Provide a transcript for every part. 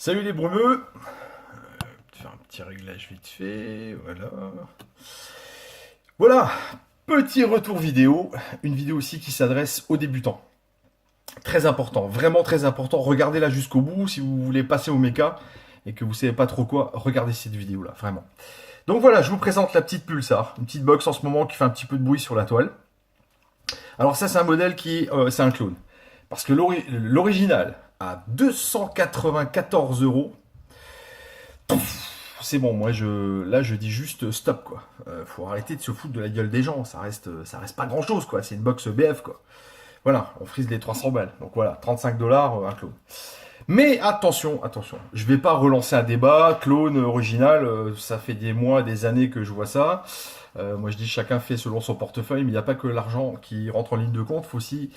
Salut les brumeux. Faire un petit réglage vite fait, voilà. Voilà, petit retour vidéo, une vidéo aussi qui s'adresse aux débutants. Très important, vraiment très important, regardez-la jusqu'au bout si vous voulez passer au méca et que vous savez pas trop quoi, regardez cette vidéo là, vraiment. Donc voilà, je vous présente la petite Pulsar, une petite box en ce moment qui fait un petit peu de bruit sur la toile. Alors ça c'est un modèle c'est un clone. Parce que l'original à 294 euros, c'est bon, là je dis juste stop quoi. Faut arrêter de se foutre de la gueule des gens, ça reste pas grand chose quoi. C'est une box BF quoi. Voilà, on frise les 300 balles. Donc voilà, 35 dollars un clone. Mais attention, attention, je vais pas relancer un débat, clone, original, ça fait des mois, des années que je vois ça. Moi je dis chacun fait selon son portefeuille, mais il n'y a pas que l'argent qui rentre en ligne de compte, il faut aussi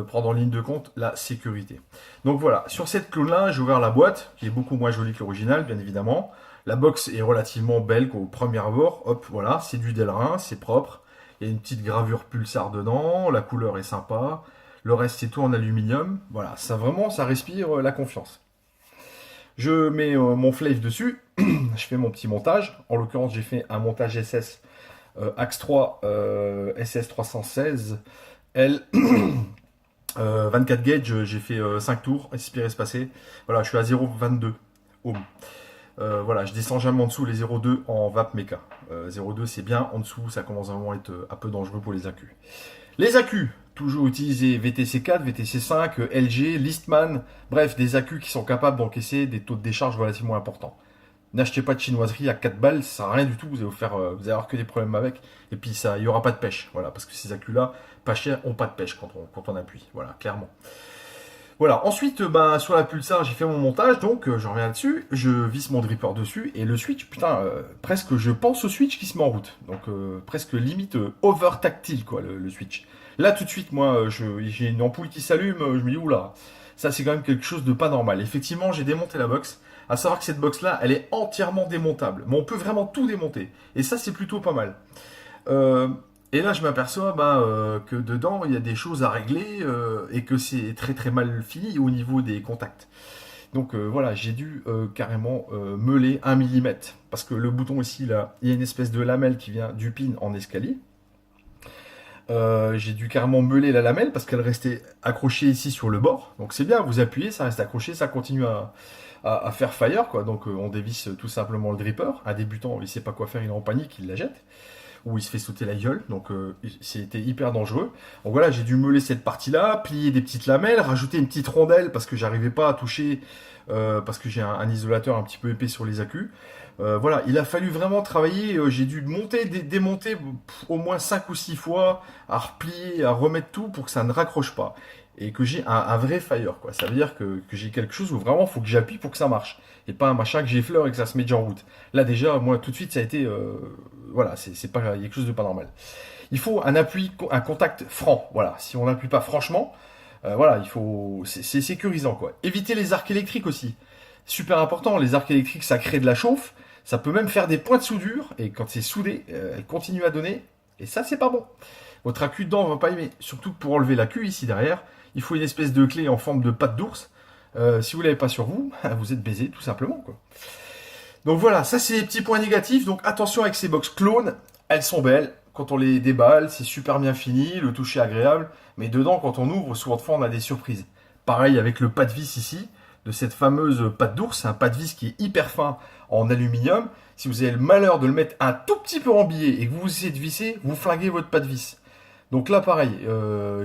prendre en ligne de compte la sécurité. Donc voilà, sur cette clone-là, j'ai ouvert la boîte, qui est beaucoup moins jolie que l'original, bien évidemment. La box est relativement belle au premier abord. Hop, voilà, c'est du Delrin, c'est propre. Il y a une petite gravure Pulsar dedans, la couleur est sympa. Le reste, c'est tout en aluminium. Voilà, ça vraiment, ça respire la confiance. Je mets mon flave dessus. Je fais mon petit montage. En l'occurrence, j'ai fait un montage SS Axe 3 SS 316 L 24 gauge. J'ai fait 5 tours, expiré espacé. Voilà, je suis à 0,22 ohm. Voilà, je descends jamais en dessous les 0,2 en VAP méca. 0,2 c'est bien, en dessous ça commence vraiment à être un peu dangereux pour les accus. Les accus, toujours utilisés VTC4, VTC5, LG, Listman, bref, des accus qui sont capables d'encaisser des taux de décharge relativement importants. N'achetez pas de chinoiserie à 4 balles, ça sert à rien du tout, vous allez avoir que des problèmes avec, et puis ça, il n'y aura pas de pêche, voilà, parce que ces accus-là, pas chers, ont pas de pêche quand on appuie, voilà, clairement. Voilà, ensuite, sur la Pulsar, j'ai fait mon montage, donc je reviens là-dessus, je visse mon dripper dessus, et le switch, putain, presque je pense au switch qui se met en route. Donc presque limite over tactile, quoi, le switch. Là, tout de suite, moi, j'ai une ampoule qui s'allume, je me dis, oula, ça c'est quand même quelque chose de pas normal. Effectivement, j'ai démonté la box, à savoir que cette box-là, elle est entièrement démontable, mais on peut vraiment tout démonter. Et ça, c'est plutôt pas mal. Euh, et là, je m'aperçois que dedans, il y a des choses à régler et que c'est très très mal fini au niveau des contacts. Donc voilà, j'ai dû carrément meuler 1 mm. Parce que le bouton ici, là, il y a une espèce de lamelle qui vient du pin en escalier. J'ai dû carrément meuler la lamelle parce qu'elle restait accrochée ici sur le bord. Donc c'est bien, vous appuyez, ça reste accroché, ça continue à faire fire, quoi. Donc on dévisse tout simplement le dripper. Un débutant, il sait pas quoi faire, il est en panique, il la jette où il se fait sauter la gueule, donc c'était hyper dangereux. Donc voilà, j'ai dû meuler cette partie-là, plier des petites lamelles, rajouter une petite rondelle parce que j'arrivais pas à toucher, parce que j'ai un isolateur un petit peu épais sur les accus. Voilà, il a fallu vraiment travailler, j'ai dû monter, démonter au moins 5 ou 6 fois, à replier, à remettre tout pour que ça ne raccroche pas. Et que j'ai un vrai fire, quoi. Ça veut dire que j'ai quelque chose où vraiment il faut que j'appuie pour que ça marche. Et pas un machin que j'effleure et que ça se met déjà en route. Là déjà, moi tout de suite ça a été voilà, c'est pas il y a quelque chose de pas normal. Il faut un appui, un contact franc. Voilà, si on n'appuie pas franchement, voilà, c'est sécurisant quoi. Éviter les arcs électriques aussi, super important. Les arcs électriques, ça crée de la chauffe, ça peut même faire des points de soudure et quand c'est soudé, elle continue à donner et ça c'est pas bon. Votre accu dedans va pas aimer. Surtout que pour enlever l'accu ici derrière, il faut une espèce de clé en forme de patte d'ours. Si vous l'avez pas sur vous, vous êtes baisé tout simplement quoi. Donc voilà, ça c'est les petits points négatifs. Donc attention avec ces box clones, elles sont belles. Quand on les déballe, c'est super bien fini, le toucher agréable. Mais dedans, quand on ouvre, souvent de fois, on a des surprises. Pareil avec le pas de vis ici, de cette fameuse patte d'ours. C'est un pas de vis qui est hyper fin en aluminium. Si vous avez le malheur de le mettre un tout petit peu en billet et que vous essayez de visser, vous flinguez votre pas de vis. Donc là, pareil,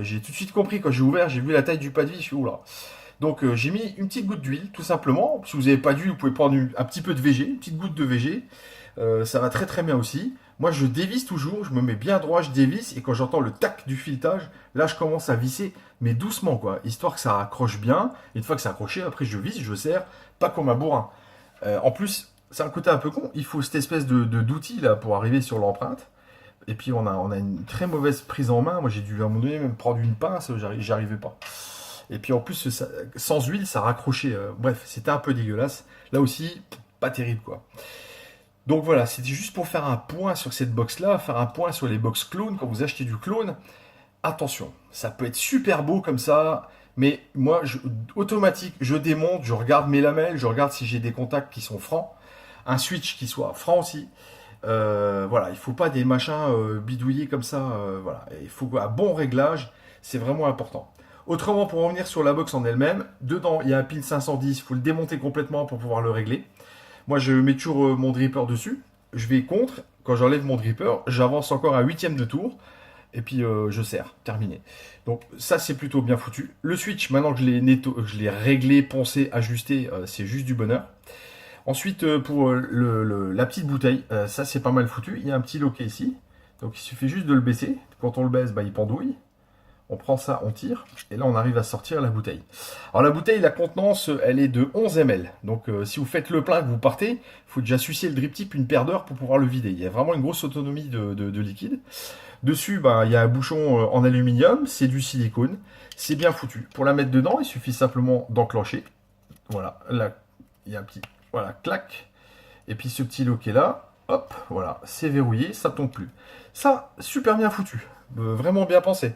j'ai tout de suite compris quand j'ai ouvert, j'ai vu la taille du pas de vis, je suis oula. Donc j'ai mis une petite goutte d'huile, tout simplement. Si vous n'avez pas d'huile, vous pouvez prendre un petit peu de VG, une petite goutte de VG. Ça va très très bien aussi. Moi je dévisse toujours, je me mets bien droit, je dévisse, et quand j'entends le tac du filetage, là je commence à visser, mais doucement quoi, histoire que ça accroche bien. Et une fois que c'est accroché, après je visse, je serre, pas comme un bourrin. En plus, c'est un côté un peu con, il faut cette espèce d'outil là pour arriver sur l'empreinte. Et puis on a une très mauvaise prise en main. Moi j'ai dû à un moment donné même prendre une pince, j'arrivais pas. Et puis en plus, sans huile, ça raccrochait. Bref, c'était un peu dégueulasse. Là aussi, pas terrible quoi. Donc voilà, c'était juste pour faire un point sur cette box-là, faire un point sur les box clones. Quand vous achetez du clone, attention, ça peut être super beau comme ça, Mais moi, automatique, je démonte, je regarde mes lamelles, je regarde si j'ai des contacts qui sont francs, un switch qui soit franc aussi. Voilà, il faut pas des machins bidouillés comme ça. Voilà, il faut un bon réglage, c'est vraiment important. Autrement, pour revenir sur la box en elle-même, dedans il y a un pin 510, il faut le démonter complètement pour pouvoir le régler. Moi, je mets toujours mon dripper dessus, je vais contre, quand j'enlève mon dripper, j'avance encore à huitième de tour, et puis je serre, terminé. Donc ça, c'est plutôt bien foutu. Le switch, maintenant que je l'ai réglé, poncé, ajusté, c'est juste du bonheur. Ensuite, pour la petite bouteille, ça c'est pas mal foutu. Il y a un petit loquet ici. Donc il suffit juste de le baisser. Quand on le baisse, bah, il pendouille. On prend ça, on tire. Et là, on arrive à sortir la bouteille. Alors la bouteille, la contenance, elle est de 11 ml. Donc si vous faites le plein, que vous partez, il faut déjà sucer le drip tip une paire d'heures pour pouvoir le vider. Il y a vraiment une grosse autonomie de liquide. Dessus, bah, il y a un bouchon en aluminium. C'est du silicone. C'est bien foutu. Pour la mettre dedans, il suffit simplement d'enclencher. Voilà, là, il y a un petit... Voilà, clac. Et puis ce petit loquet là, hop, voilà, c'est verrouillé, ça tombe plus. Ça, super bien foutu. Vraiment bien pensé.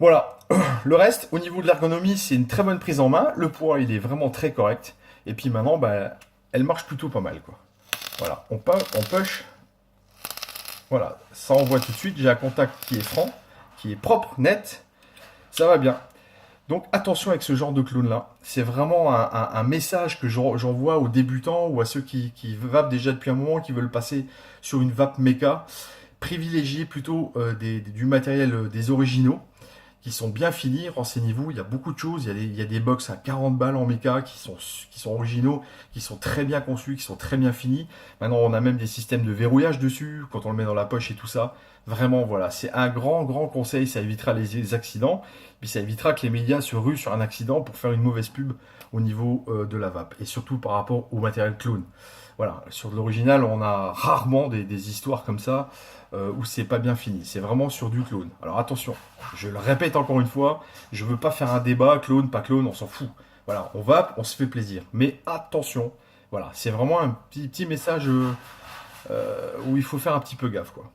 Voilà. Le reste, au niveau de l'ergonomie, c'est une très bonne prise en main. Le poids, il est vraiment très correct. Et puis maintenant, bah, elle marche plutôt pas mal, quoi. Voilà, on push. Voilà, ça envoie tout de suite. J'ai un contact qui est franc, qui est propre, net. Ça va bien. Donc attention avec ce genre de clown là. C'est vraiment un message que j'envoie aux débutants ou à ceux qui vapent déjà depuis un moment, qui veulent passer sur une vape méca. Privilégiez plutôt du matériel, des originaux, qui sont bien finis. Renseignez-vous, il y a beaucoup de choses. Il y a des box à 40 balles en méca qui sont originaux, qui sont très bien conçus, qui sont très bien finis. Maintenant, on a même des systèmes de verrouillage dessus, quand on le met dans la poche et tout ça. Vraiment, voilà, c'est un grand, grand conseil. Ça évitera les accidents. Puis ça évitera que les médias se ruent sur un accident pour faire une mauvaise pub au niveau de la vape. Et surtout par rapport au matériel clone. Voilà, sur de l'original, on a rarement des histoires comme ça où c'est pas bien fini. C'est vraiment sur du clone. Alors attention, je le répète encore une fois, je veux pas faire un débat, clone, pas clone, on s'en fout. Voilà, on vape, on se fait plaisir. Mais attention, voilà, c'est vraiment un petit message où il faut faire un petit peu gaffe, quoi.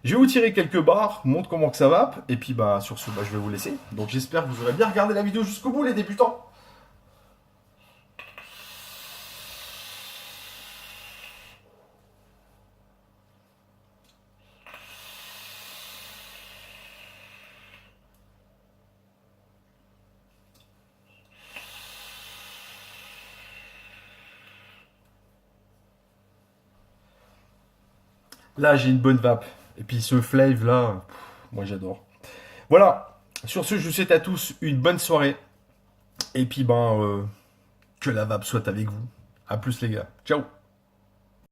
Je vais vous tirer quelques barres, montre comment que ça vape, et puis bah sur ce, bah, je vais vous laisser. Donc j'espère que vous aurez bien regardé la vidéo jusqu'au bout, les débutants. Là, j'ai une bonne vape. Et puis ce flave là, moi j'adore. Voilà. Sur ce, je vous souhaite à tous une bonne soirée. Et puis ben, que la vape soit avec vous. À plus les gars. Ciao.